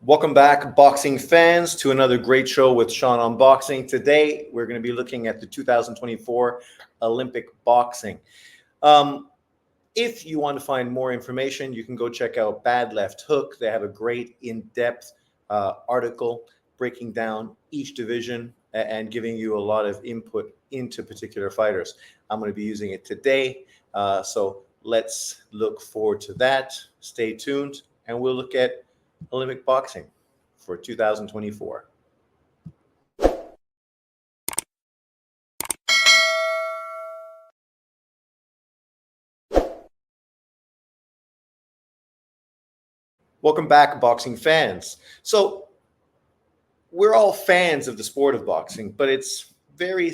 Welcome back, boxing fans, to another great show with Sean on Boxing. Today, we're going to be looking at the 2024 Olympic boxing. Um, if you want to find more information, you can go check out Bad Left Hook. They have a great in-depth article breaking down each division and giving you a lot of input into particular fighters. I'm going to be using it today. So let's look forward to that. Stay tuned, and we'll look at Olympic boxing for 2024. Welcome back, boxing fans. So, we're all fans of the sport of boxing, but it's very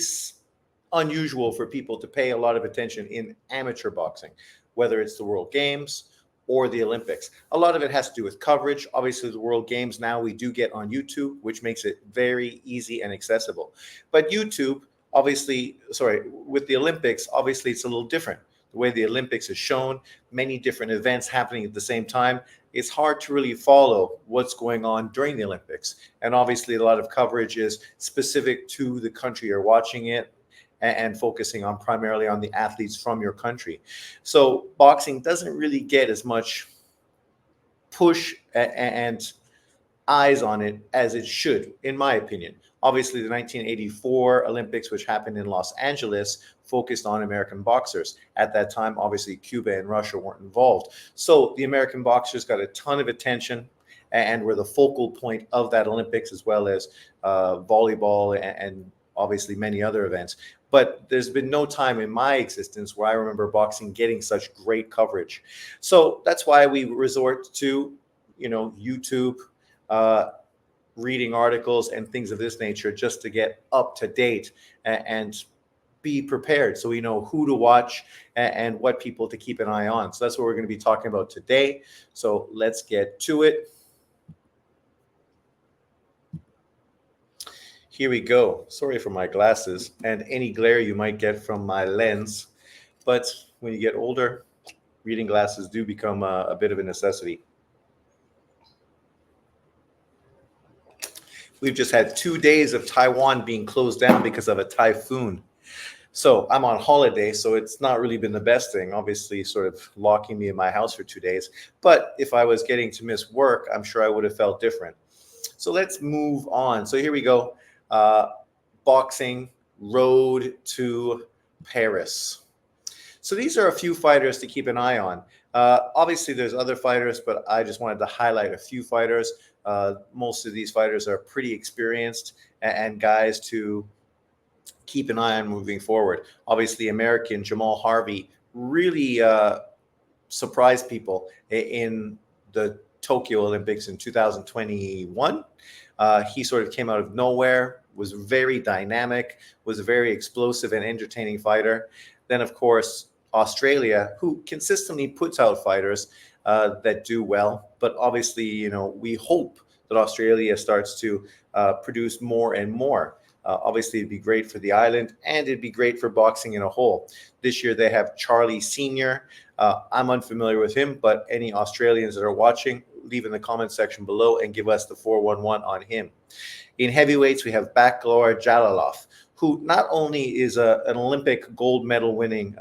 unusual for people to pay a lot of attention in amateur boxing, whether it's the World Games or the Olympics. A lot of it has to do with coverage. Obviously, the World Games now we do get on YouTube, which makes it very easy and accessible. But YouTube, with the Olympics, obviously it's a little different. The way the Olympics is shown, many different events happening at the same time, it's hard to really follow what's going on during the Olympics. And obviously, a lot of coverage is specific to the country you're watching it and focusing on primarily on the athletes from your country. So boxing doesn't really get as much push and eyes on it as it should, in my opinion. Obviously, the 1984 Olympics, which happened in Los Angeles, focused on American boxers. At that time, obviously, Cuba and Russia weren't involved. So the American boxers got a ton of attention and were the focal point of that Olympics, as well as volleyball and obviously many other events. But there's been no time in my existence where I remember boxing getting such great coverage. So that's why we resort to, YouTube, reading articles and things of this nature just to get up to date and be prepared so we know who to watch and what people to keep an eye on. So that's what we're going to be talking about today. So let's get to it. Here we go. Sorry for my glasses and any glare you might get from my lens. But when you get older, reading glasses do become a bit of a necessity. We've just had 2 days of Taiwan being closed down because of a typhoon. So I'm on holiday, so it's not really been the best thing, obviously sort of locking me in my house for 2 days. But if I was getting to miss work, I'm sure I would have felt different. So let's move on. So here we go. Boxing road to Paris. So these are a few fighters to keep an eye on. Obviously, there's other fighters, but I just wanted to highlight a few fighters. Most of these fighters are pretty experienced and guys to keep an eye on moving forward. Obviously, American Jamal Harvey really surprised people in the Tokyo Olympics in 2021. He sort of came out of nowhere, was very dynamic, was a very explosive and entertaining fighter. Then, of course, Australia, who consistently puts out fighters that do well. But obviously, we hope that Australia starts to produce more and more. Obviously, it'd be great for the island and it'd be great for boxing in a whole. This year, they have Charlie Sr. I'm unfamiliar with him, but any Australians that are watching, leave in the comment section below and give us the 411 on him. In heavyweights, we have Baklor Jalilov, who not only is an Olympic gold medal winning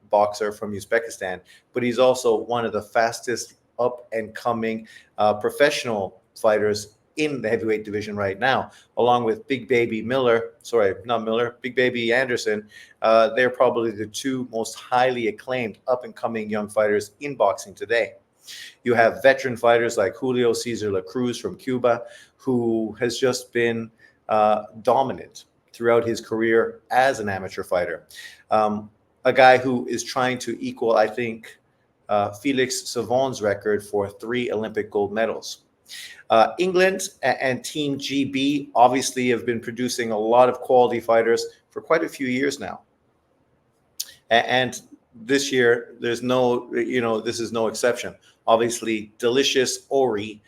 boxer from Uzbekistan, but he's also one of the fastest up and coming professional fighters in the heavyweight division right now, along with Big Baby Anderson. They're probably the two most highly acclaimed up and coming young fighters in boxing today. You have veteran fighters like Julio Cesar La Cruz from Cuba, who has just been dominant throughout his career as an amateur fighter. A guy who is trying to equal, I think, Felix Savon's record for 3 Olympic gold medals. England and Team GB obviously have been producing a lot of quality fighters for quite a few years now. And this year, this is no exception. Obviously, Delicious Ori,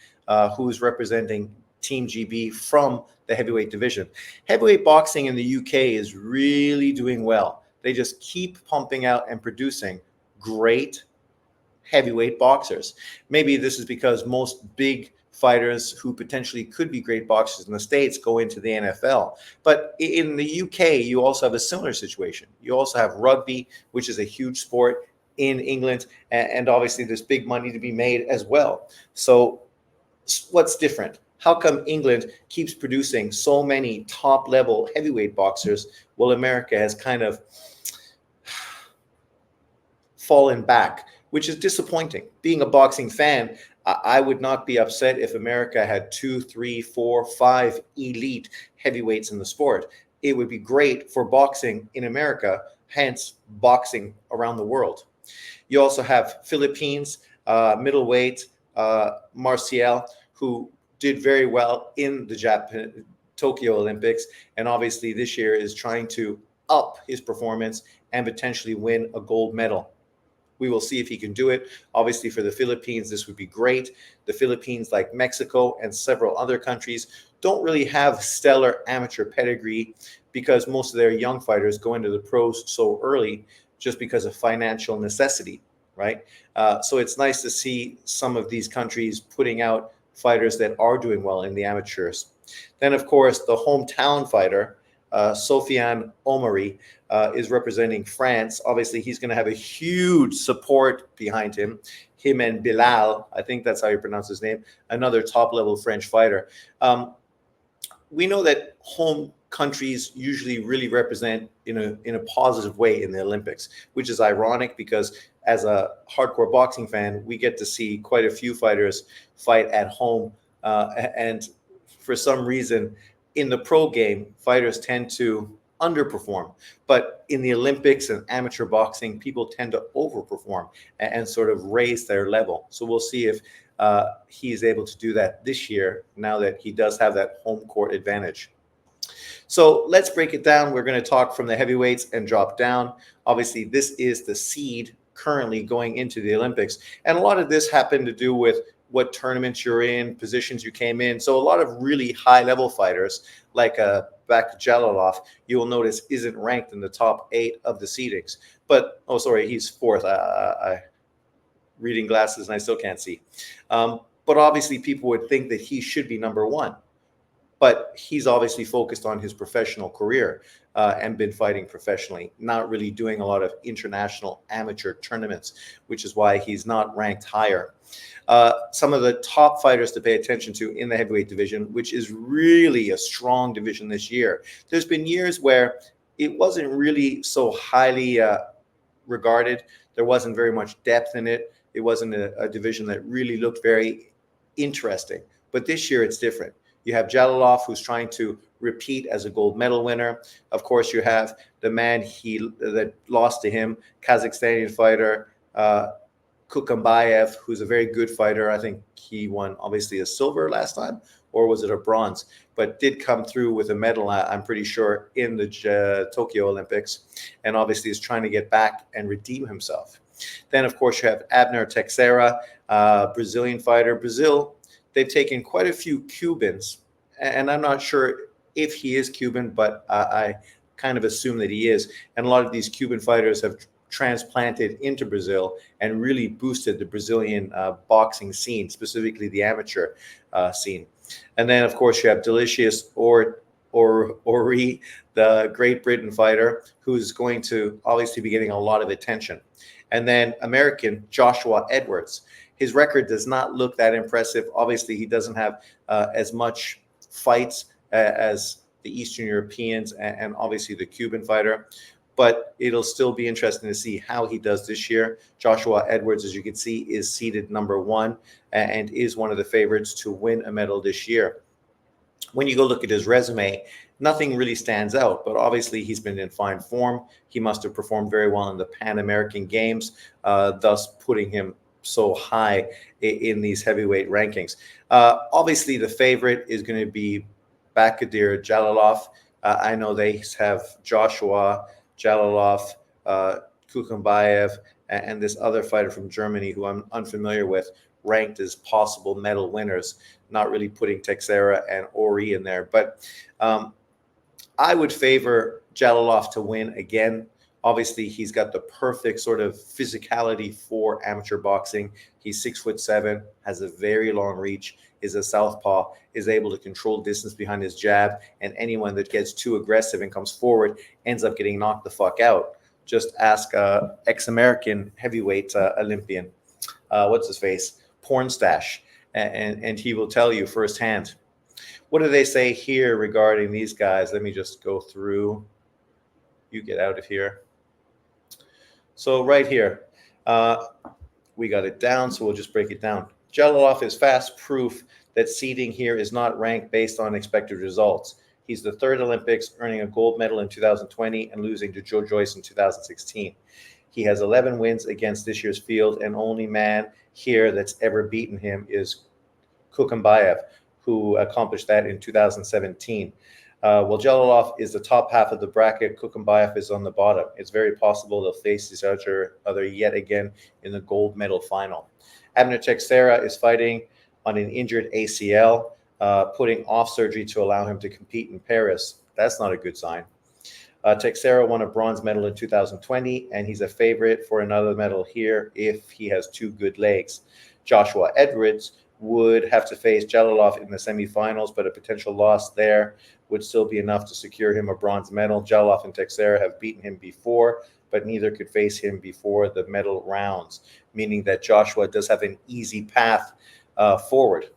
who's representing Team GB from the heavyweight division. Heavyweight boxing in the UK is really doing well. They just keep pumping out and producing great heavyweight boxers. Maybe this is because most big fighters who potentially could be great boxers in the States go into the NFL. But in the UK, you also have a similar situation. You also have rugby, which is a huge sport in England, and obviously there's big money to be made as well. So what's different? How come England keeps producing so many top level heavyweight boxers while America has kind of fallen back, which is disappointing? Being a boxing fan, I would not be upset if America had 2, 3, 4, 5 elite heavyweights in the sport. It would be great for boxing in America, hence boxing around the world. You also have Philippines, middleweight, Marcial, who did very well in the Tokyo Olympics, and obviously this year is trying to up his performance and potentially win a gold medal. We will see if he can do it. Obviously, for the Philippines, this would be great. The Philippines, like Mexico and several other countries, don't really have stellar amateur pedigree because most of their young fighters go into the pros so early just because of financial necessity, right? So it's nice to see some of these countries putting out fighters that are doing well in the amateurs. Then, of course, the hometown fighter, Sofiane Omari, is representing France. Obviously, he's going to have a huge support behind him. Him and Bilal, I think that's how you pronounce his name, another top-level French fighter. We know that home countries usually really represent in a positive way in the Olympics, which is ironic because as a hardcore boxing fan, we get to see quite a few fighters fight at home. And for some reason, in the pro game, fighters tend to underperform. But in the Olympics and amateur boxing, people tend to overperform and sort of raise their level. So we'll see if he is able to do that this year now that he does have that home court advantage. So let's break it down. We're going to talk from the heavyweights and drop down. Obviously, this is the seed currently going into the Olympics. And a lot of this happened to do with what tournaments you're in, positions you came in. So a lot of really high-level fighters, like Bakhjalilov, you will notice isn't ranked in the top 8 of the seedings. But, oh, sorry, he's 4th. I reading glasses and I still can't see. But obviously, people would think that he should be number 1. But he's obviously focused on his professional career and been fighting professionally, not really doing a lot of international amateur tournaments, which is why he's not ranked higher. Some of the top fighters to pay attention to in the heavyweight division, which is really a strong division this year. There's been years where it wasn't really so highly regarded. There wasn't very much depth in it. It wasn't a division that really looked very interesting. But this year it's different. You have Jalilov, who's trying to repeat as a gold medal winner. Of course, you have the man that lost to him, Kazakhstani fighter Kukambayev, who's a very good fighter. I think he won, obviously, a silver last time, or was it a bronze? But did come through with a medal, I'm pretty sure, in the Tokyo Olympics, and obviously is trying to get back and redeem himself. Then, of course, you have Abner Teixeira, Brazilian fighter. Brazil, they've taken quite a few Cubans, and I'm not sure if he is Cuban, but I kind of assume that he is. And a lot of these Cuban fighters have transplanted into Brazil and really boosted the Brazilian boxing scene, specifically the amateur scene. And then, of course, you have Delicious Ori, the Great Britain fighter, who's going to obviously be getting a lot of attention. And then American Joshua Edwards. His record does not look that impressive. Obviously, he doesn't have as much fights as the Eastern Europeans and obviously the Cuban fighter. But it'll still be interesting to see how he does this year. Joshua Edwards, as you can see, is seeded number 1 and is one of the favorites to win a medal this year. When you go look at his resume, nothing really stands out, but obviously he's been in fine form. He must have performed very well in the Pan American Games, thus putting him so high in these heavyweight rankings. Obviously, the favorite is going to be Bakhtir Jalilov. I know they have Joshua Jalilov, Kukambayev, and this other fighter from Germany who I'm unfamiliar with, ranked as possible medal winners, not really putting Teixeira and Ori in there. But I would favor Jalilov to win again. Obviously, he's got the perfect sort of physicality for amateur boxing. He's 6'7", has a very long reach, is a southpaw, is able to control distance behind his jab, and anyone that gets too aggressive and comes forward ends up getting knocked the fuck out. Just ask ex-American heavyweight Olympian, what's his face, Pornstash, and he will tell you firsthand. What do they say here regarding these guys? Let me just go through. You get out of here. So right here, we got it down, so we'll just break it down. Jalolov is fast proof that seeding here is not ranked based on expected results. He's the third Olympics, earning a gold medal in 2020 and losing to Joe Joyce in 2016. He has 11 wins against this year's field, and only man here that's ever beaten him is Kukambayev, who accomplished that in 2017. While Jalolov is the top half of the bracket, Kukambayev is on the bottom. It's very possible they'll face each other yet again in the gold medal final. Abner Teixeira is fighting on an injured ACL, putting off surgery to allow him to compete in Paris. That's not a good sign. Teixeira won a bronze medal in 2020, and he's a favorite for another medal here if he has two good legs. Joshua Edwards would have to face Jalolov in the semifinals, but a potential loss there would still be enough to secure him a bronze medal. Jalolov and Teixeira have beaten him before, but neither could face him before the medal rounds, meaning that Joshua does have an easy path forward.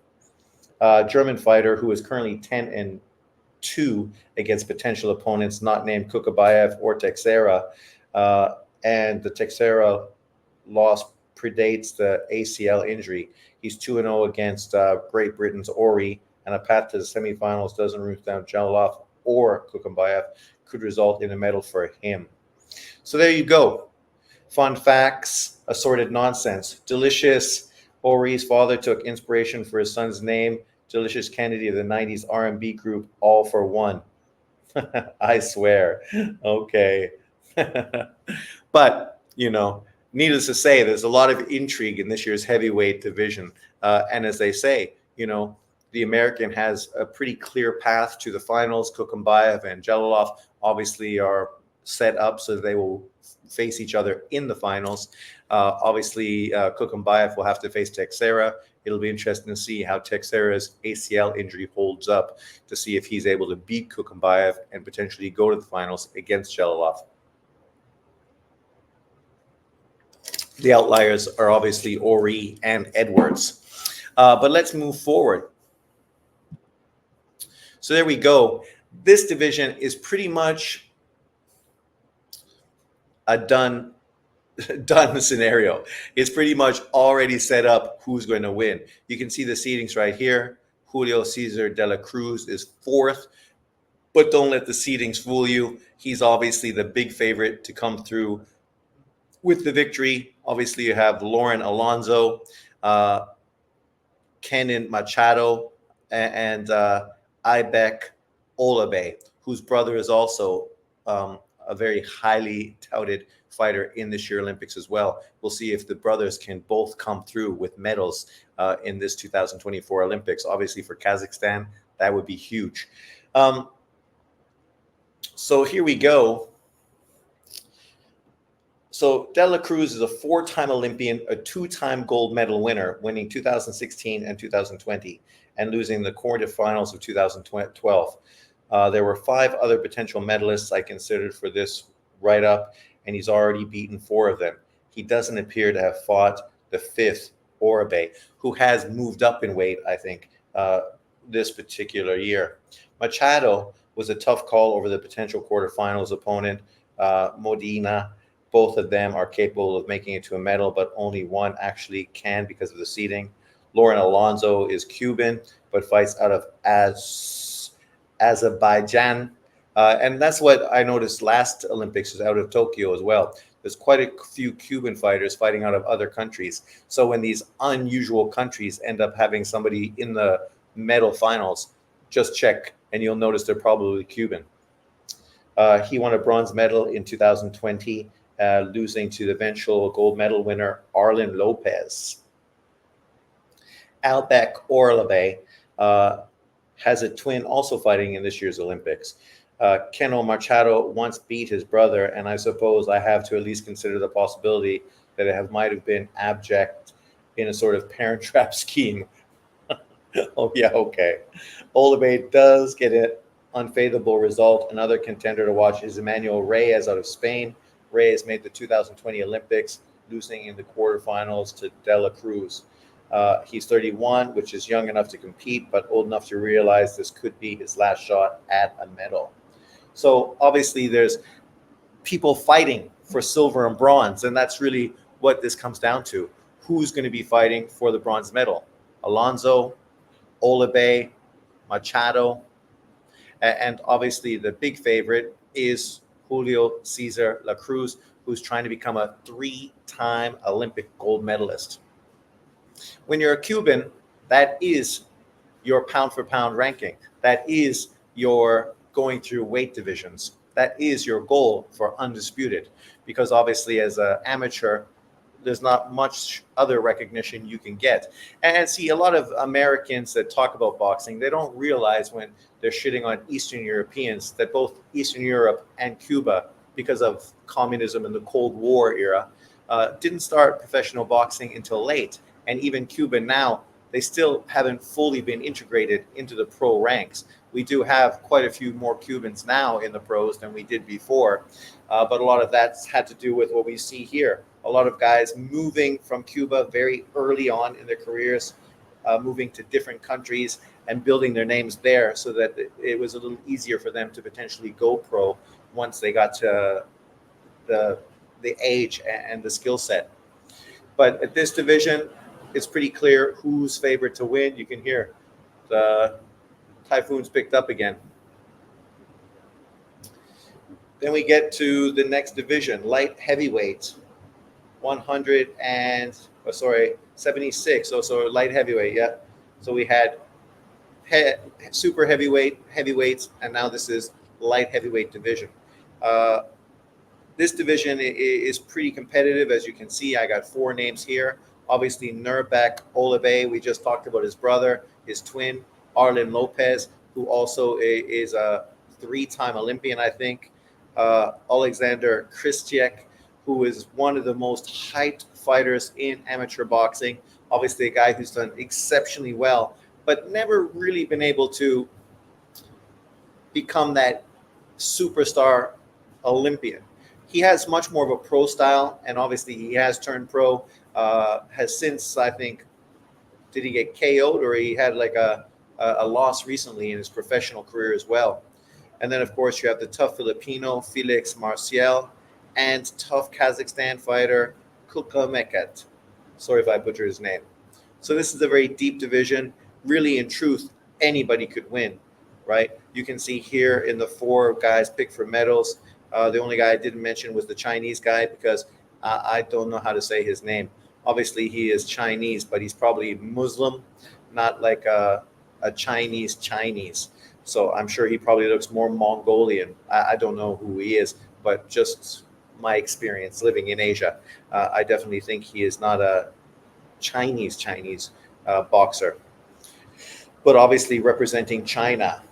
German fighter who is currently 10-2 against potential opponents not named Kukambayev or Teixeira, and the Teixeira loss predates the ACL injury. He's 2-0 against Great Britain's Ori, and a path to the semifinals doesn't rule down Jalolov or Kukambayev could result in a medal for him. So there you go. Fun facts, assorted nonsense. Delicious. Ori's father took inspiration for his son's name. Delicious Kennedy of the 90s R&B group All for One. I swear. Okay. But, needless to say, there's a lot of intrigue in this year's heavyweight division. And as they say, the American has a pretty clear path to the finals. Kukambayev and Jalolov obviously are set up so they will face each other in the finals. Obviously, Kukambayev will have to face Teixeira. It'll be interesting to see how Teixeira's ACL injury holds up to see if he's able to beat Kukambayev and potentially go to the finals against Jalolov. The outliers are obviously Ori and Edwards. But let's move forward. So there we go. This division is pretty much a done scenario. It's pretty much already set up who's going to win. You can see the seedings right here. Julio Cesar de la Cruz is fourth, but don't let the seedings fool you. He's obviously the big favorite to come through with the victory. Obviously, you have Lauren Alonso, Kenan Machado, and Ibek Olabe, whose brother is also a very highly touted fighter in this year's Olympics as well. We'll see if the brothers can both come through with medals in this 2024 Olympics. Obviously, for Kazakhstan, that would be huge. So here we go. So De La Cruz is a 4-time Olympian, a 2-time gold medal winner, winning 2016 and 2020, and losing the quarterfinals of 2012. There were 5 other potential medalists I considered for this write-up, and he's already beaten 4 of them. He doesn't appear to have fought the 5th, Urabe, who has moved up in weight, I think, this particular year. Machado was a tough call over the potential quarterfinals opponent, Modena. Both of them are capable of making it to a medal, but only one actually can because of the seeding. Lauren Alonso is Cuban, but fights out of Azerbaijan. And that's what I noticed last Olympics, is out of Tokyo as well. There's quite a few Cuban fighters fighting out of other countries. So when these unusual countries end up having somebody in the medal finals, just check and you'll notice they're probably Cuban. He won a bronze medal in 2020, losing to the eventual gold medal winner, Arlen Lopez. Albek Orlabe has a twin also fighting in this year's Olympics. Keno Machado once beat his brother, and I suppose I have to at least consider the possibility that it might have been abject in a sort of parent trap scheme. Oh yeah, okay. Olive does get an unfavorable result. Another contender to watch is Emmanuel Reyes out of Spain. Reyes made the 2020 Olympics, losing in the quarterfinals to De La Cruz. He's 31, which is young enough to compete, but old enough to realize this could be his last shot at a medal. So obviously, there's people fighting for silver and bronze, and that's really what this comes down to. Who's going to be fighting for the bronze medal? Alonso, Olive, Machado, and obviously the big favorite is Julio Cesar La Cruz, who's trying to become a three-time Olympic gold medalist. When you're a Cuban, that is your pound for pound ranking. That is your going through weight divisions. That is your goal for undisputed. Because obviously, as an amateur, there's not much other recognition you can get. And see, a lot of Americans that talk about boxing, they don't realize when they're shitting on Eastern Europeans that both Eastern Europe and Cuba, because of communism and the Cold War era, didn't start professional boxing until late. And even Cuba now, they still haven't fully been integrated into the pro ranks. We do have quite a few more Cubans now in the pros than we did before, but a lot of that's had to do with what we see here. A lot of guys moving from Cuba very early on in their careers, moving to different countries and building their names there so that it was a little easier for them to potentially go pro once they got to the age and the skill set. But at this division, it's pretty clear who's favored to win. You can hear the Typhoons picked up again. Then we get to the next division, light heavyweight, 76. So light heavyweight, yeah. So we had super heavyweights, and now this is light heavyweight division. This division is pretty competitive. As you can see, I got four names here. Obviously, Nurbek Olive, we just talked about his brother, his twin, Arlen Lopez, who also is a three-time Olympian, I think. Alexander Krzyzewski, who is one of the most hyped fighters in amateur boxing. Obviously, a guy who's done exceptionally well, but never really been able to become that superstar Olympian. He has much more of a pro style, and obviously he has turned pro. Has since, I think, did he get KO'd or he had like a loss recently in his professional career as well. And then, of course, you have the tough Filipino, Felix Marcial, and tough Kazakhstan fighter, Kulkamekat. Sorry if I butchered his name. So this is a very deep division. Really, in truth, anybody could win, right? You can see here in the four guys picked for medals. The only guy I didn't mention was the Chinese guy because I don't know how to say his name. Obviously, he is Chinese, but he's probably Muslim, not like a Chinese. So I'm sure he probably looks more Mongolian. I don't know who he is, but just my experience living in Asia, I definitely think he is not a Chinese boxer, but obviously representing China.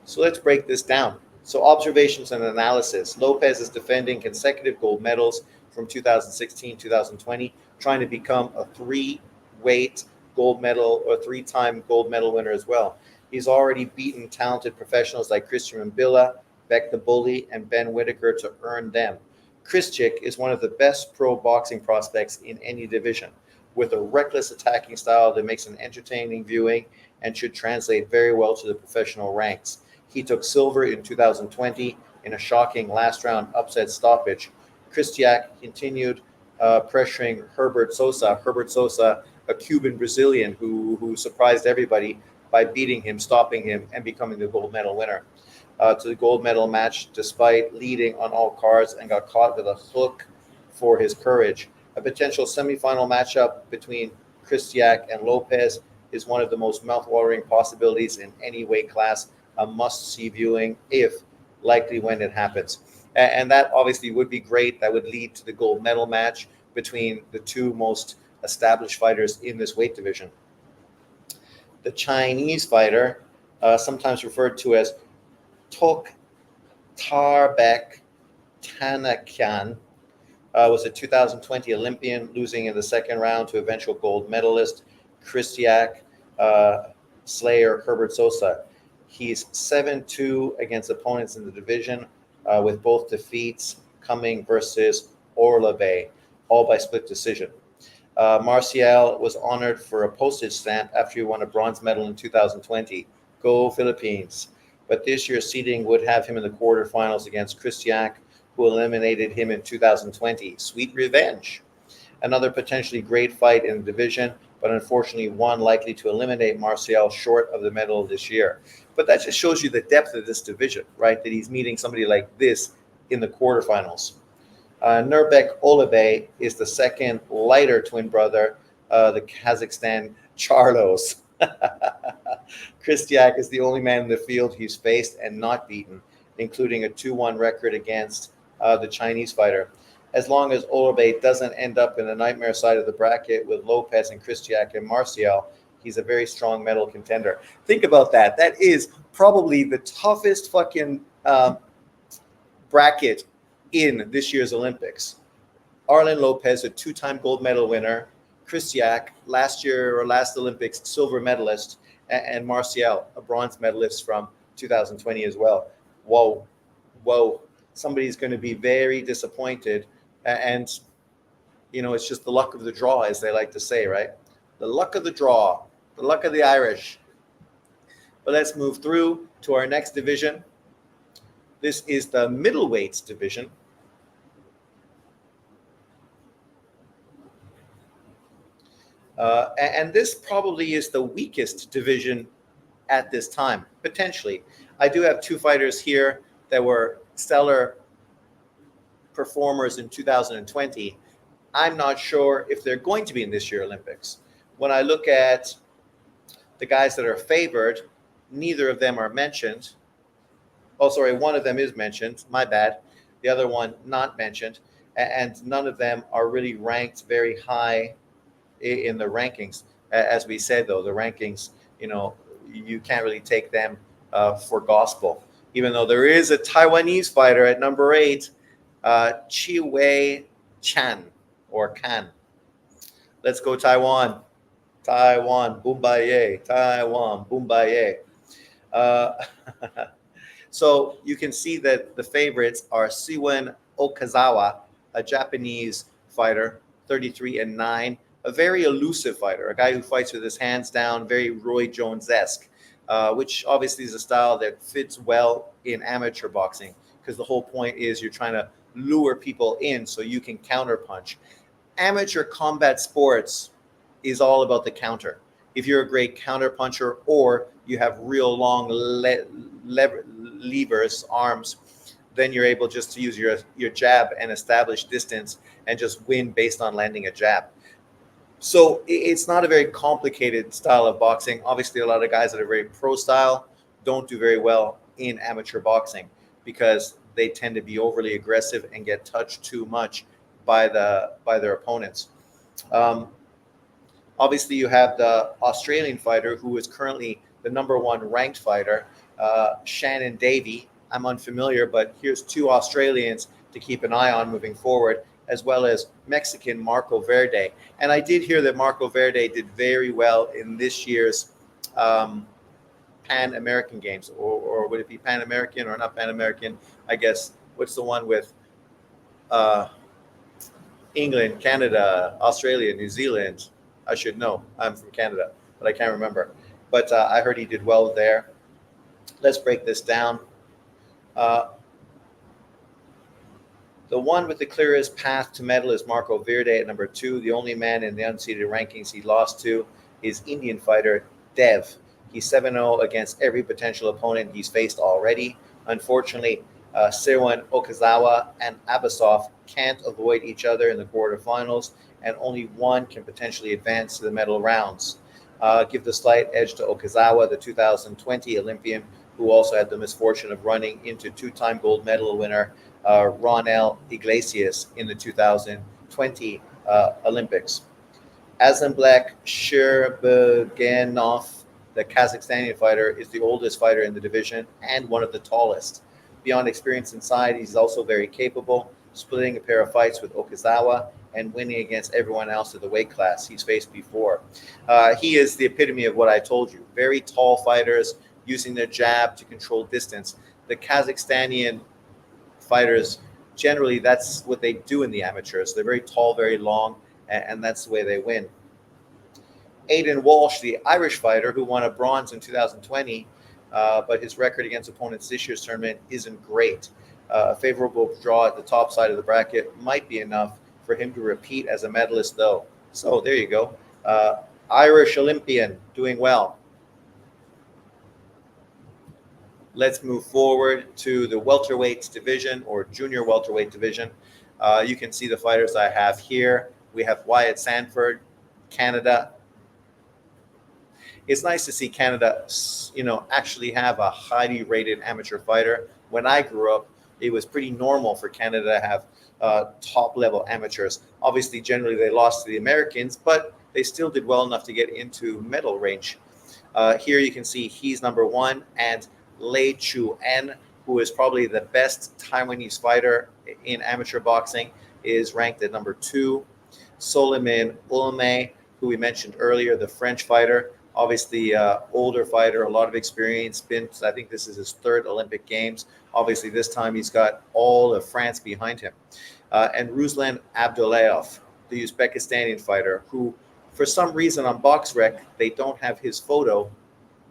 So let's break this down. So observations and analysis. Lopez is defending consecutive gold medals from 2016, 2020, trying to become a three-weight gold medal or three-time gold medal winner as well. He's already beaten talented professionals like Christian Mbilla, Beck the Bully, and Ben Whitaker to earn them. Krzyzewski is one of the best pro boxing prospects in any division, with a reckless attacking style that makes an entertaining viewing and should translate very well to the professional ranks. He took silver in 2020 in a shocking last-round upset stoppage. Krzyzewski continued pressuring Herbert Sosa. Herbert Sosa, a Cuban-Brazilian who surprised everybody by beating him, stopping him, and becoming the gold medal winner. To the gold medal match despite leading on all cards and got caught with a hook for his courage. A potential semifinal matchup between Krzyzewski and Lopez is one of the most mouthwatering possibilities in any weight class, a must-see viewing if likely when it happens. And that obviously would be great. That would lead to the gold medal match between the two most established fighters in this weight division. The Chinese fighter, sometimes referred to as Toktarbek Tanakyan, was a 2020 Olympian, losing in the second round to eventual gold medalist Kristiak Slayer Herbert Sosa. He's 7-2 against opponents in the division, with both defeats coming versus Orlave, all by split decision. Marcial was honored for a postage stamp after he won a bronze medal in 2020. Go Philippines. But this year's seeding would have him in the quarterfinals against Kristiak, who eliminated him in 2020. Sweet revenge. Another potentially great fight in the division, but unfortunately one likely to eliminate Marcial short of the medal this year. But that just shows you the depth of this division, right? That he's meeting somebody like this in the quarterfinals. Nurbek Olave is the second lighter twin brother, the Kazakhstan Charlos. Kristiak is the only man in the field he's faced and not beaten, including a 2-1 record against the Chinese fighter. As long as Olave doesn't end up in the nightmare side of the bracket with Lopez and Kristiak and Marcial, he's a very strong medal contender. Think about that. That is probably the toughest fucking bracket in this year's Olympics. Arlen Lopez, a 2-time gold medal winner. Kristiak, last Olympics silver medalist. And Marcial, a bronze medalist from 2020 as well. Whoa. Somebody's going to be very disappointed. And, it's just the luck of the draw, as they like to say, right? The luck of the draw, the luck of the Irish. But let's move through to our next division. This is the middleweights division. And this probably is the weakest division at this time, potentially. I do have 2 fighters here that were stellar performers in 2020. I'm not sure if they're going to be in this year's Olympics. When I look at the guys that are favored, neither of them are mentioned. Oh, sorry, one of them is mentioned. My bad. The other one not mentioned. And none of them are really ranked very high in the rankings. As we said, though, the rankings, you can't really take them for gospel. Even though there is a Taiwanese fighter at number 8, Chi Wei Chan or Kan. Let's go Taiwan. Taiwan, Bumbaye. Taiwan, Bumbaye. So you can see that the favorites are Siwen Okazawa, a Japanese fighter, 33-9, a very elusive fighter, a guy who fights with his hands down, very Roy Jones-esque, which obviously is a style that fits well in amateur boxing, because the whole point is you're trying to lure people in so you can counterpunch. Amateur combat sports is all about the counter. If you're a great counterpuncher or you have real long levers, arms, then you're able just to use your jab and establish distance and just win based on landing a jab. So it's not a very complicated style of boxing. Obviously, a lot of guys that are very pro style don't do very well in amateur boxing because they tend to be overly aggressive and get touched too much by their opponents. Obviously, you have the Australian fighter who is currently the number 1 ranked fighter, Shannon Davey. I'm unfamiliar, but here's 2 Australians to keep an eye on moving forward, as well as Mexican Marco Verde. And I did hear that Marco Verde did very well in this year's Pan American Games, or would it be Pan American or not Pan American? I guess, what's the one with England, Canada, Australia, New Zealand? I should know. I'm from Canada, but I can't remember. But I heard he did well there. Let's break this down. The one with the clearest path to medal is Marco Verde at number 2. The only man in the unseeded rankings he lost to is Indian fighter Dev. He's 7-0 against every potential opponent he's faced already. Unfortunately, Siwen Okazawa and Abasov can't avoid each other in the quarterfinals, and only one can potentially advance to the medal rounds. Give the slight edge to Okazawa, the 2020 Olympian, who also had the misfortune of running into 2-time gold medal winner Ronel Iglesias in the 2020 Olympics. Aslanbek Shirbeganov, The Kazakhstani fighter is the oldest fighter in the division and one of the tallest. Beyond experience inside, he's also very capable, splitting a pair of fights with Okazawa and winning against everyone else of the weight class he's faced before. He is the epitome of what I told you. Very tall fighters using their jab to control distance. The Kazakhstani fighters, generally, that's what they do in the amateurs. They're very tall, very long, and that's the way they win. Aidan Walsh, the Irish fighter who won a bronze in 2020, but his record against opponents this year's tournament isn't great. A favorable draw at the top side of the bracket might be enough for him to repeat as a medalist, though. So there you go. Irish Olympian doing well. Let's move forward to the welterweight division or junior welterweight division. You can see the fighters I have here. We have Wyatt Sanford, Canada. It's nice to see Canada, actually have a highly rated amateur fighter. When I grew up, it was pretty normal for Canada to have top level amateurs. Obviously, generally they lost to the Americans, but they still did well enough to get into medal range. Here you can see he's number one, and Lei Chu-en, who is probably the best Taiwanese fighter in amateur boxing, is ranked at number two. Soliman Ulme, who we mentioned earlier, the French fighter, obviously older fighter, a lot of experience. I think this is his third Olympic Games. Obviously, this time he's got all of France behind him. And Ruslan Abdullayev, the Uzbekistani fighter, who for some reason on BoxRec, they don't have his photo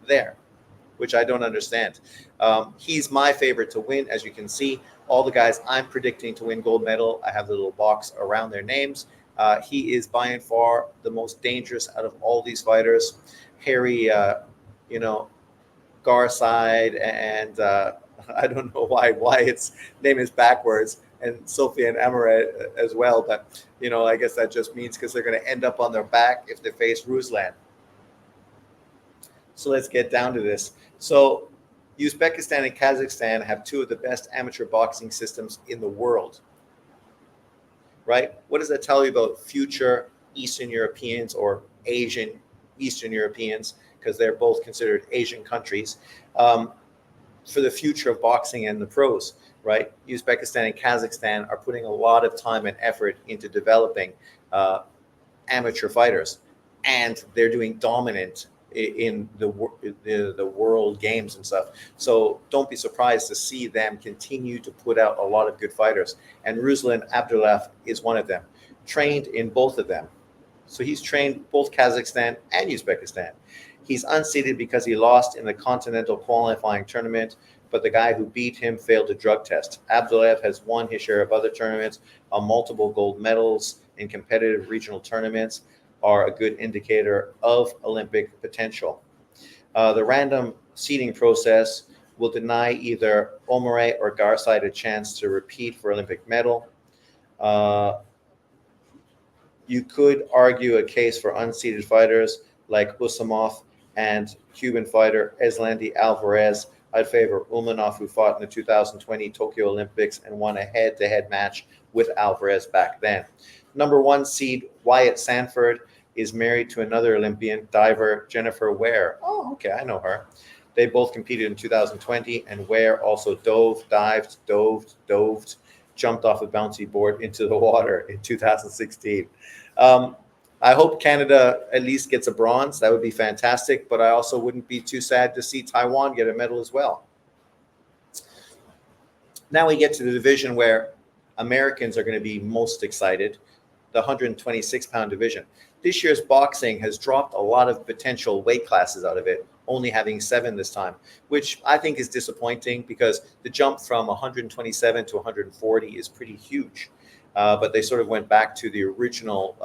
there, which I don't understand. He's my favorite to win. As you can see, all the guys I'm predicting to win gold medal, I have the little box around their names. He is by and far the most dangerous out of all these fighters. Harry, Garside, and I don't know why its name is backwards, and Sophia and Amaret as well. But, I guess that just means because they're going to end up on their back if they face Ruslan. So let's get down to this. So Uzbekistan and Kazakhstan have two of the best amateur boxing systems in the world, right? What does that tell you about future Eastern Europeans or Asian Eastern Europeans, because they're both considered Asian countries, for the future of boxing and the pros, right? Uzbekistan and Kazakhstan are putting a lot of time and effort into developing amateur fighters, and they're doing dominant in the world games and stuff. So don't be surprised to see them continue to put out a lot of good fighters. And Ruslan Abdullayev is one of them, trained in both of them. So he's trained both Kazakhstan and Uzbekistan. He's unseeded because he lost in the continental qualifying tournament, but the guy who beat him failed a drug test. Abdullayev has won his share of other tournaments, multiple gold medals in competitive regional tournaments are a good indicator of Olympic potential. The random seeding process will deny either Omare or Garside a chance to repeat for Olympic medal. You could argue a case for unseeded fighters like Usamov and Cuban fighter Eslandi Alvarez. I'd favor Ulmanov, who fought in the 2020 Tokyo Olympics and won a head-to-head match with Alvarez back then. Number one seed Wyatt Sanford is married to another Olympian diver, Jennifer Ware. Oh, okay, I know her. They both competed in 2020, and Ware also dived, jumped off a bouncy board into the water in 2016. I hope Canada at least gets a bronze. That would be fantastic, but I also wouldn't be too sad to see Taiwan get a medal as well. Now we get to the division where Americans are going to be most excited, the 126-pound division. This year's boxing has dropped a lot of potential weight classes out of it, only having 7 this time, which I think is disappointing because the jump from 127 to 140 is pretty huge. But they sort of went back to the original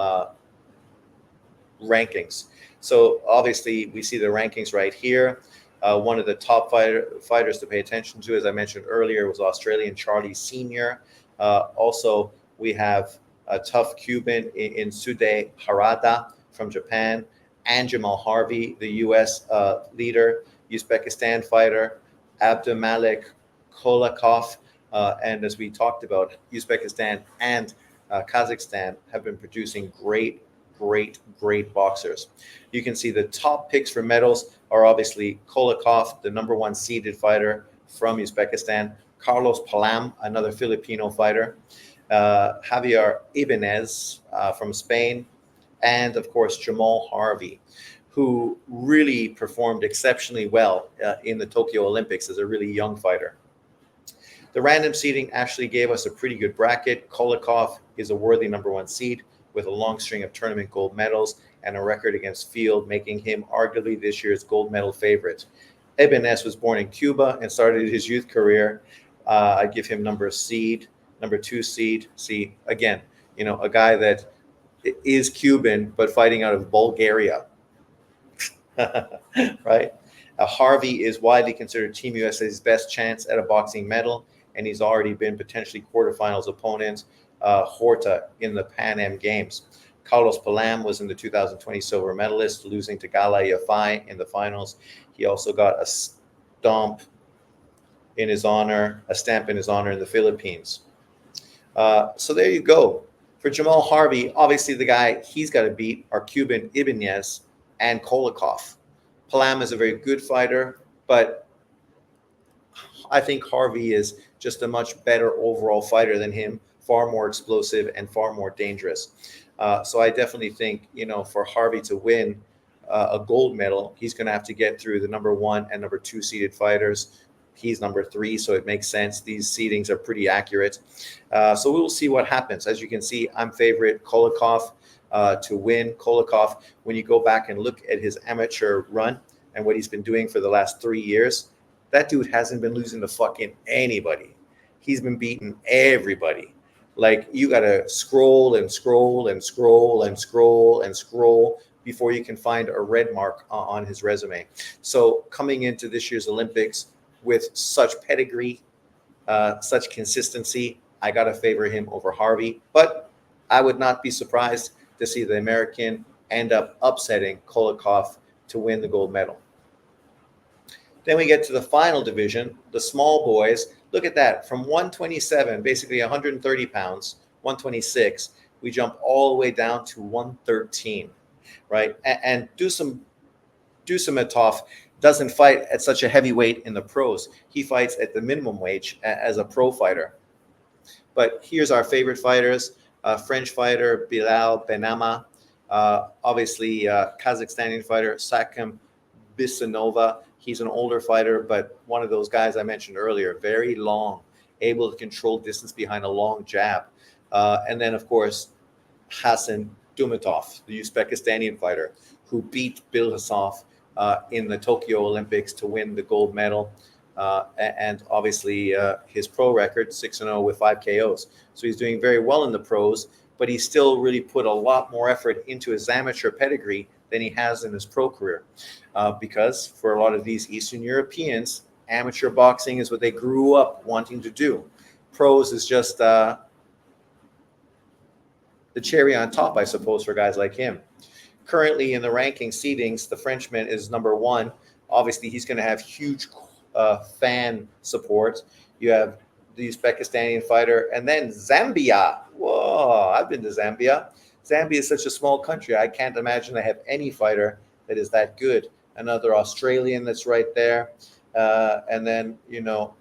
rankings. So obviously we see the rankings right here. One of the top fighters to pay attention to, as I mentioned earlier, was Australian Charlie Senior. Also, we have a tough Cuban in Sude Harada from Japan, and Jamal Harvey, the U.S. Leader, Uzbekistan fighter, Abdulmalik Kolakov, and as we talked about, Uzbekistan and Kazakhstan have been producing great great boxers. You can see the top picks for medals are obviously Kolikov, the number one seeded fighter from Uzbekistan, Carlos Palam, another Filipino fighter, Javier Ibanez from Spain, and of course Jamal Harvey, who really performed exceptionally well in the Tokyo Olympics as a really young fighter. The random seeding actually gave us a pretty good bracket. Kolikov is a worthy number one seed with a long string of tournament gold medals and a record against Field, making him arguably this year's gold medal favorite. Ibanez was born in Cuba and started his youth career. I give him number two seed. See, again, a guy that is Cuban but fighting out of Bulgaria, right? Harvey is widely considered Team USA's best chance at a boxing medal, and he's already been potentially quarterfinals opponent Horta in the Pan Am Games. Carlos Palam was in the 2020 silver medalist, losing to Gala Yafai in the finals. He also got a stamp in his honor in the Philippines. So there you go. For Jamal Harvey, obviously the guy he's got to beat are Cuban Ibanez and Kolikov. Palam is a very good fighter, but I think Harvey is just a much better overall fighter than him, far more explosive and far more dangerous. So I definitely think, for Harvey to win a gold medal, he's going to have to get through the number one and number two seeded fighters. He's number three, so it makes sense. These seedings are pretty accurate. So we will see what happens. As you can see, I'm favorite Kolikov to win. Kolikov, when you go back and look at his amateur run and what he's been doing for the last 3 years, that dude hasn't been losing to fucking anybody. He's been beating everybody. Like, you got to scroll and scroll and scroll and scroll and scroll before you can find a red mark on his resume. So coming into this year's Olympics with such pedigree, such consistency, I got to favor him over Harvey. But I would not be surprised to see the American end up upsetting Kolikov to win the gold medal. Then we get to the final division, the small boys. Look at that. From 127, basically 130 pounds, 126, we jump all the way down to 113, right? And Dusamatov doesn't fight at such a heavy weight in the pros. He fights at the minimum wage as a pro fighter. But here's our favorite fighters. French fighter Bilal Benama, obviously Kazakhstani fighter Sakim Bisanova. He's an older fighter, but one of those guys I mentioned earlier, very long, able to control distance behind a long jab. And then, of course, Hassan Dumatov, the Uzbekistani fighter, who beat Bilhasov in the Tokyo Olympics to win the gold medal. And obviously his pro record, 6-0 with 5 KOs. So he's doing very well in the pros, but he still really put a lot more effort into his amateur pedigree than he has in his pro career. Because for a lot of these Eastern Europeans, amateur boxing is what they grew up wanting to do. Pros is just the cherry on top, I suppose, for guys like him. Currently in the ranking seedings, the Frenchman is number one. Obviously, he's going to have huge fan support. You have the Uzbekistani fighter, and then Zambia. Whoa, I've been to Zambia. Zambia is such a small country. I can't imagine they have any fighter that is that good. Another Australian that's right there. And then,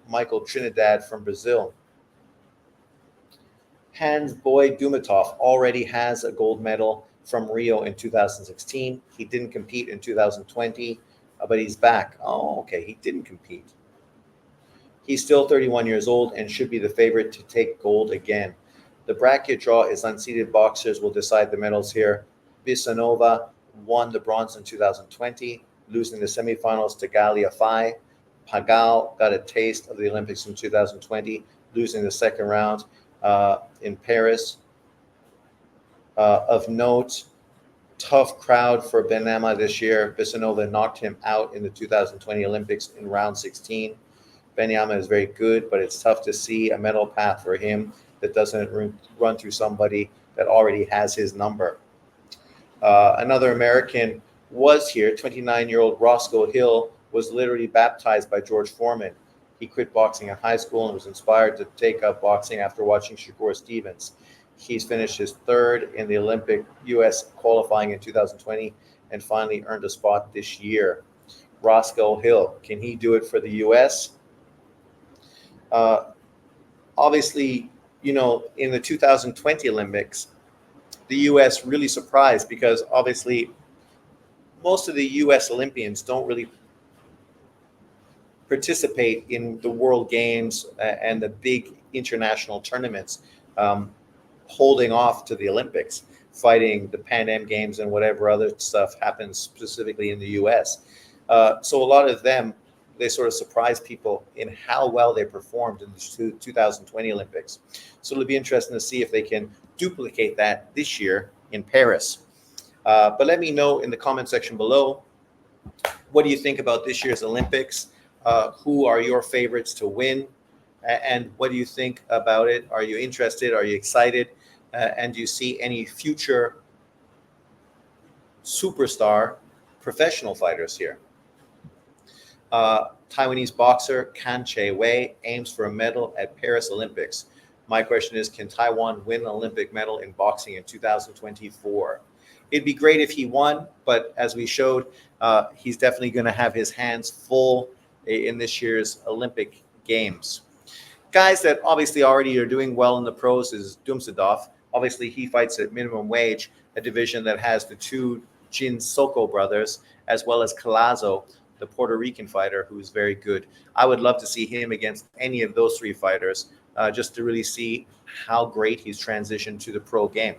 Michael Trinidad from Brazil. Hans Boy Dumatov already has a gold medal from Rio in 2016. He didn't compete in 2020, but he's back. Oh, okay, he didn't compete. He's still 31 years old and should be the favorite to take gold again. The bracket draw is unseeded boxers will decide the medals here. Bisanova won the bronze in 2020, losing the semifinals to Galia Fai. Pagal got a taste of the Olympics in 2020, losing the second round in Paris. Of note, tough crowd for Benama this year. Bisanova knocked him out in the 2020 Olympics in round 16. Benama is very good, but it's tough to see a medal path for him that doesn't run through somebody that already has his number. Another American was here. 29-year-old Roscoe Hill was literally baptized by George Foreman. He quit boxing in high school and was inspired to take up boxing after watching Shakur Stevens. He's finished his third in the Olympic U.S. qualifying in 2020 and finally earned a spot this year. Roscoe Hill, can he do it for the U.S.? Uh, Obviously, in the 2020 Olympics, the U.S. really surprised because obviously most of the U.S. Olympians don't really participate in the World Games and the big international tournaments, um, holding off to the Olympics, fighting the Pan Am Games and whatever other stuff happens specifically in the U.S. So a lot of them, they sort of surprise people in how well they performed in the 2020 Olympics. So it'll be interesting to see if they can duplicate that this year in Paris. But let me know in the comment section below, what do you think about this year's Olympics? Who are your favorites to win? And what do you think about it? Are you interested? Are you excited? And do you see any future superstar professional fighters here? Taiwanese boxer Kan Che Wei aims for a medal at Paris Olympics. My question is, can Taiwan win an Olympic medal in boxing in 2024? It'd be great if he won, but as we showed, he's definitely going to have his hands full in this year's Olympic Games. Guys that obviously already are doing well in the pros is Dumsadov. Obviously, he fights at minimum wage, a division that has the two Jin Soko brothers, as well as Calazo, the Puerto Rican fighter, who's very good. I would love to see him against any of those three fighters, just to really see how great he's transitioned to the pro game.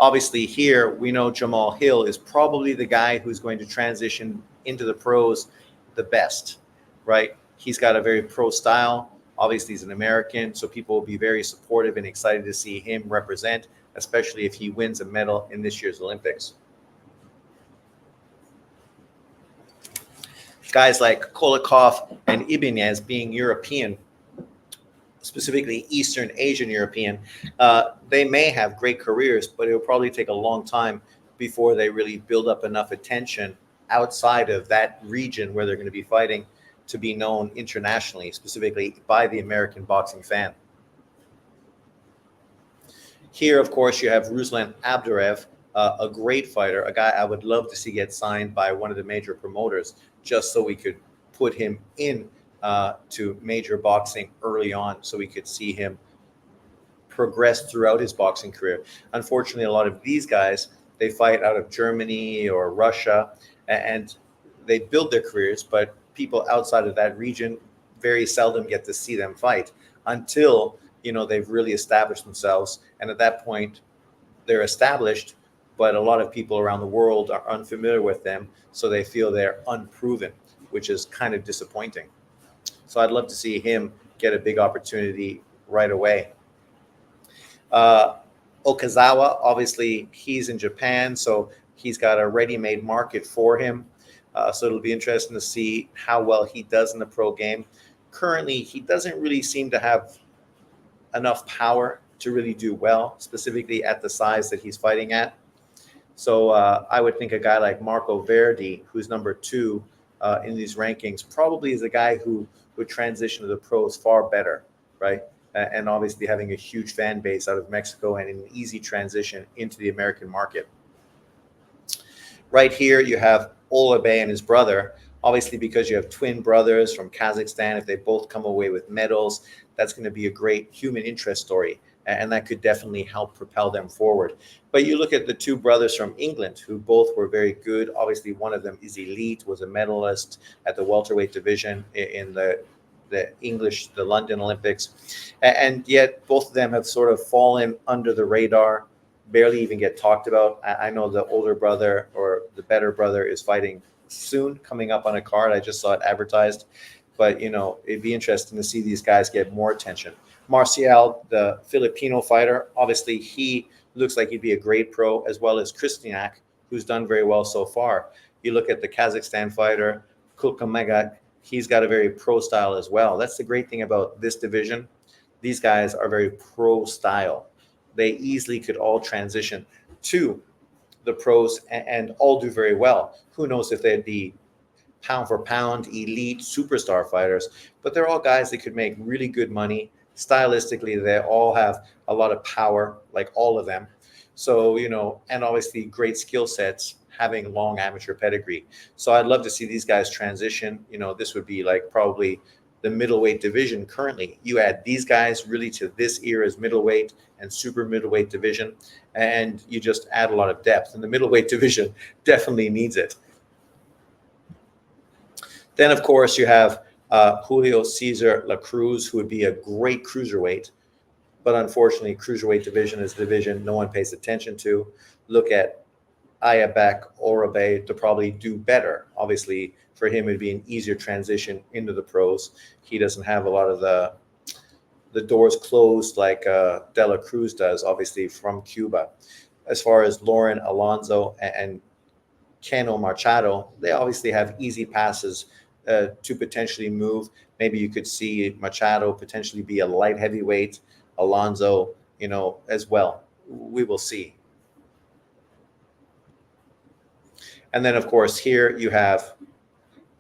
Obviously, here we know Jamal Hill is probably the guy who's going to transition into the pros the best, right? He's got a very pro style. Obviously, he's an American, so people will be very supportive and excited to see him represent, especially if he wins a medal in this year's Olympics. Guys like Kolikov and Ibanez being European, specifically Eastern Asian European, they may have great careers, but it will probably take a long time before they really build up enough attention outside of that region where they're going to be fighting to be known internationally, specifically by the American boxing fan. Here, of course, you have Ruslan Abdurev, a great fighter, a guy I would love to see get signed by one of the major promoters, just so we could put him in to major boxing early on, so we could see him progress throughout his boxing career. Unfortunately, a lot of these guys, they fight out of Germany or Russia, and they build their careers, but people outside of that region very seldom get to see them fight until they've really established themselves. And at that point, they're established, but a lot of people around the world are unfamiliar with them, so they feel they're unproven, which is kind of disappointing. So I'd love to see him get a big opportunity right away. Okazawa, obviously, he's in Japan, so he's got a ready-made market for him. So it'll be interesting to see how well he does in the pro game. Currently, he doesn't really seem to have enough power to really do well, specifically at the size that he's fighting at. So I would think a guy like Marco Verdi, who's number 2 in these rankings, probably is a guy who would transition to the pros far better, right? And obviously having a huge fan base out of Mexico and an easy transition into the American market. Right here, you have Olobe and his brother. Obviously, because you have twin brothers from Kazakhstan, if they both come away with medals, that's going to be a great human interest story. And that could definitely help propel them forward. But you look at the two brothers from England, who both were very good. Obviously, one of them is elite, was a medalist at the welterweight division in the London Olympics. And yet both of them have sort of fallen under the radar, barely even get talked about. I know the older brother, or the better brother, is fighting soon, coming up on a card. I just saw it advertised. But, it'd be interesting to see these guys get more attention. Marcial, the Filipino fighter, obviously he looks like he'd be a great pro, as well as Kristinac, who's done very well so far. You look at the Kazakhstan fighter, Kulkamega, he's got a very pro style as well. That's the great thing about this division. These guys are very pro style. They easily could all transition to the pros and all do very well. Who knows if they'd be pound for pound elite superstar fighters, but they're all guys that could make really good money stylistically, they all have a lot of power, like all of them. So, and obviously great skill sets, having long amateur pedigree. So I'd love to see these guys transition. This would be like probably the middleweight division currently. You add these guys really to this era's middleweight and super middleweight division, and you just add a lot of depth. And the middleweight division definitely needs it. Then, of course, you have Julio Cesar La Cruz, who would be a great cruiserweight. But unfortunately, cruiserweight division is a division no one pays attention to. Look at Ayabek Orabe to probably do better. Obviously, for him, it'd be an easier transition into the pros. He doesn't have a lot of the doors closed like De La Cruz does, obviously, from Cuba. As far as Lauren Alonso and Keno Machado, they obviously have easy passes to potentially move. Maybe you could see Machado potentially be a light heavyweight, Alonso, as well. We will see. And then, of course, here you have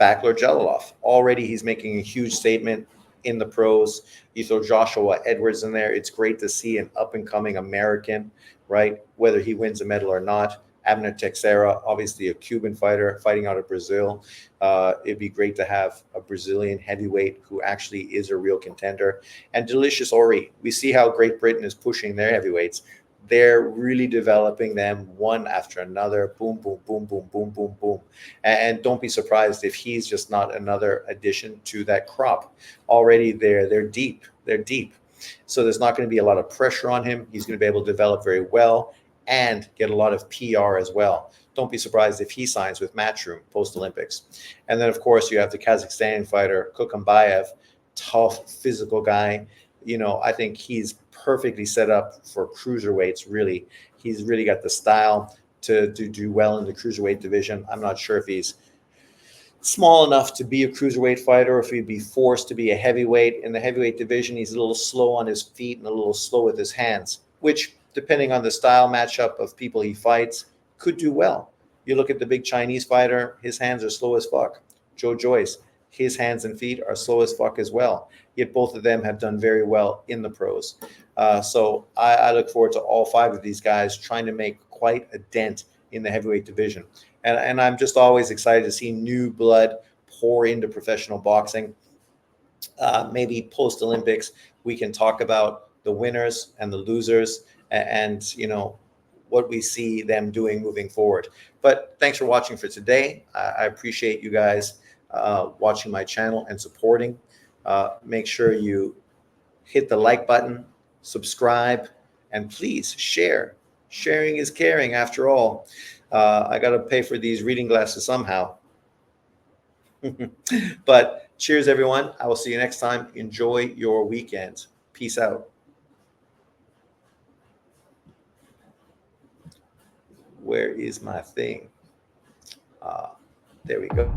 Backler Jelilov. Already he's making a huge statement in the pros. You throw Joshua Edwards in there. It's great to see an up-and-coming American, right? Whether he wins a medal or not. Abner Teixeira, obviously a Cuban fighter fighting out of Brazil. It'd be great to have a Brazilian heavyweight who actually is a real contender. And Delicious Ori. We see how Great Britain is pushing their heavyweights. They're really developing them one after another. Boom, boom, boom, boom, boom, boom, boom. And don't be surprised if he's just not another addition to that crop. Already they're deep. They're deep. So there's not going to be a lot of pressure on him. He's going to be able to develop very well and get a lot of PR as well. Don't be surprised if he signs with Matchroom post-Olympics. And then, of course, you have the Kazakhstani fighter, Kukambayev, tough, physical guy. I think he's perfectly set up for cruiserweights, really. He's really got the style to do well in the cruiserweight division. I'm not sure if he's small enough to be a cruiserweight fighter, or if he'd be forced to be a heavyweight. In the heavyweight division, he's a little slow on his feet and a little slow with his hands, which, depending on the style matchup of people he fights, could do well. You look at the big Chinese fighter, his hands are slow as fuck. Joe Joyce, his hands and feet are slow as fuck as well. Yet both of them have done very well in the pros. So I look forward to all five of these guys trying to make quite a dent in the heavyweight division. And I'm just always excited to see new blood pour into professional boxing. Maybe post-Olympics, we can talk about the winners and the losers and what we see them doing moving forward. But thanks for watching for today. I appreciate you guys watching my channel and supporting. Make sure you hit the like button, subscribe, and please share. Sharing is caring, after all. I got to pay for these reading glasses somehow. But cheers, everyone. I will see you next time. Enjoy your weekend. Peace out. Where is my thing? There we go.